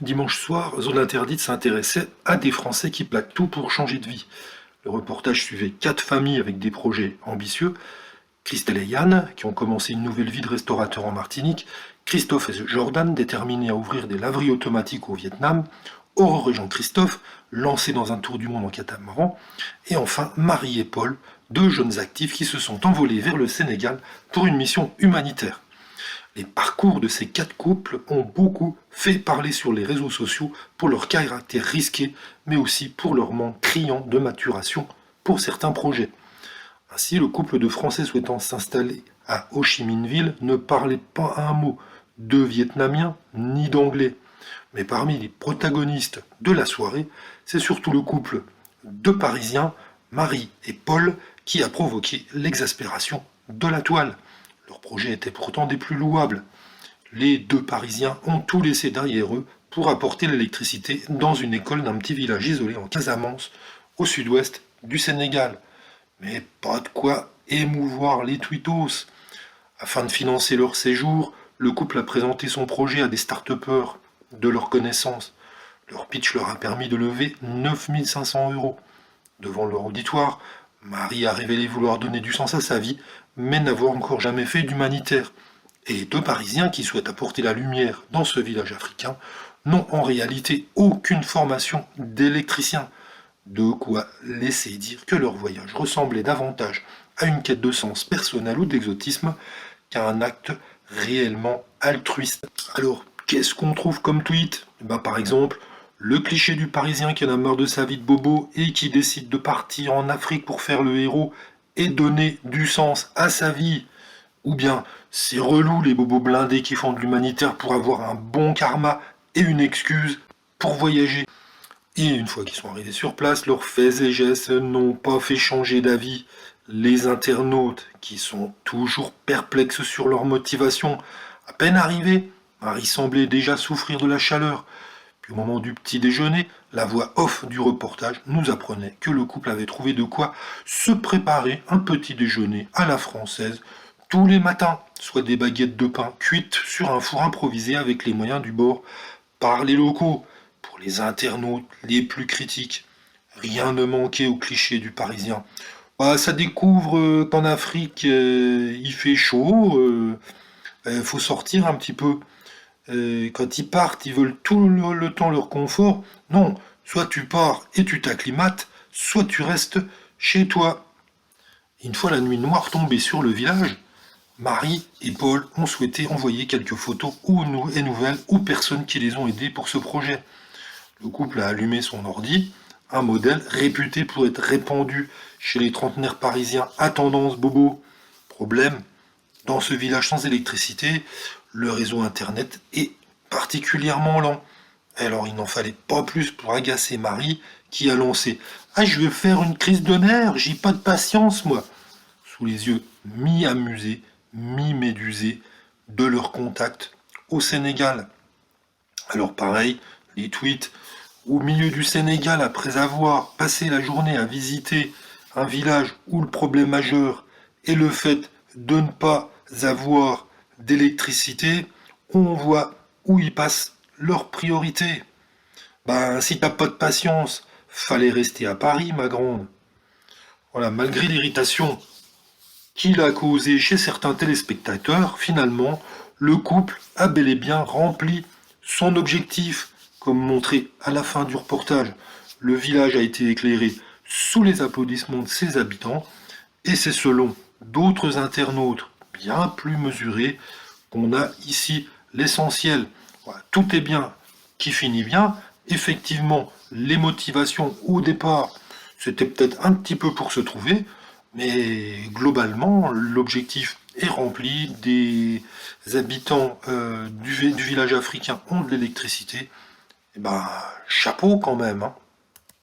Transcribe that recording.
Dimanche soir, Zone Interdite s'intéressait à des Français qui plaquent tout pour changer de vie. Le reportage suivait 4 familles avec des projets ambitieux. Christelle et Yann, qui ont commencé une nouvelle vie de restaurateur en Martinique. Christophe et Jordan, déterminés à ouvrir des laveries automatiques au Vietnam. Aurore et Jean-Christophe, lancés dans un tour du monde en catamaran. Et enfin, Marie et Paul, 2 jeunes actifs qui se sont envolés vers le Sénégal pour une mission humanitaire. Les parcours de ces 4 couples ont beaucoup fait parler sur les réseaux sociaux pour leur caractère risqué, mais aussi pour leur manque criant de maturation pour certains projets. Ainsi, le couple de Français souhaitant s'installer à Ho Chi Minh Ville ne parlait pas un mot de vietnamien ni d'anglais. Mais parmi les protagonistes de la soirée, c'est surtout le couple de Parisiens, Marie et Paul, qui a provoqué l'exaspération de la toile. Leur projet était pourtant des plus louables. Les 2 Parisiens ont tout laissé derrière eux pour apporter l'électricité dans une école d'un petit village isolé en Casamance, au sud-ouest du Sénégal. Mais pas de quoi émouvoir les twittos. Afin de financer leur séjour, le couple a présenté son projet à des start-upers de leur connaissance. Leur pitch leur a permis de lever 9500 euros. Devant leur auditoire, Marie a révélé vouloir donner du sens à sa vie, mais n'avoir encore jamais fait d'humanitaire. Et les 2 Parisiens qui souhaitent apporter la lumière dans ce village africain n'ont en réalité aucune formation d'électricien. De quoi laisser dire que leur voyage ressemblait davantage à une quête de sens personnel ou d'exotisme qu'à un acte réellement altruiste. Alors, qu'est-ce qu'on trouve comme tweet? Par exemple, le cliché du Parisien qui en a marre de sa vie de bobo et qui décide de partir en Afrique pour faire le héros et donner du sens à sa vie. Ou bien, c'est relou les bobos blindés qui font de l'humanitaire pour avoir un bon karma et une excuse pour voyager. Et une fois qu'ils sont arrivés sur place, leurs faits et gestes n'ont pas fait changer d'avis. Les internautes, qui sont toujours perplexes sur leur motivation, à peine arrivés, Marie semblait déjà souffrir de la chaleur. Puis au moment du petit déjeuner, la voix off du reportage nous apprenait que le couple avait trouvé de quoi se préparer un petit déjeuner à la française tous les matins, soit des baguettes de pain cuites sur un four improvisé avec les moyens du bord par les locaux. Pour les internautes les plus critiques, rien ne manquait au cliché du Parisien. Ça découvre qu'en Afrique il fait chaud, faut sortir un petit peu. Quand ils partent, ils veulent tout le temps leur confort. Non, soit tu pars et tu t'acclimates, soit tu restes chez toi. Une fois la nuit noire tombée sur le village, Marie et Paul ont souhaité envoyer quelques photos et nouvelles aux personnes qui les ont aidés pour ce projet. Le couple a allumé son ordi, un modèle réputé pour être répandu chez les trentenaires parisiens à tendance bobo. Problème, dans ce village sans électricité, le réseau internet est particulièrement lent. Alors il n'en fallait pas plus pour agacer Marie qui a lancé « Ah, je vais faire une crise de nerfs, j'ai pas de patience moi !» sous les yeux mi-amusés, mi-médusés de leur contact au Sénégal. Alors pareil, les tweets au milieu du Sénégal après avoir passé la journée à visiter un village où le problème majeur est le fait de ne pas avoir d'électricité, on voit où ils passent leurs priorités. Si t'as pas de patience, fallait rester à Paris, ma grande. Voilà, malgré l'irritation qu'il a causée chez certains téléspectateurs, finalement, le couple a bel et bien rempli son objectif, comme montré à la fin du reportage. Le village a été éclairé sous les applaudissements de ses habitants, et c'est selon d'autres internautes bien plus mesurés qu'on a ici l'essentiel. Voilà, tout est bien qui finit bien. Effectivement, les motivations au départ, c'était peut-être un petit peu pour se trouver, mais globalement, l'objectif est rempli. Des habitants du village africain ont de l'électricité. Chapeau quand même, hein.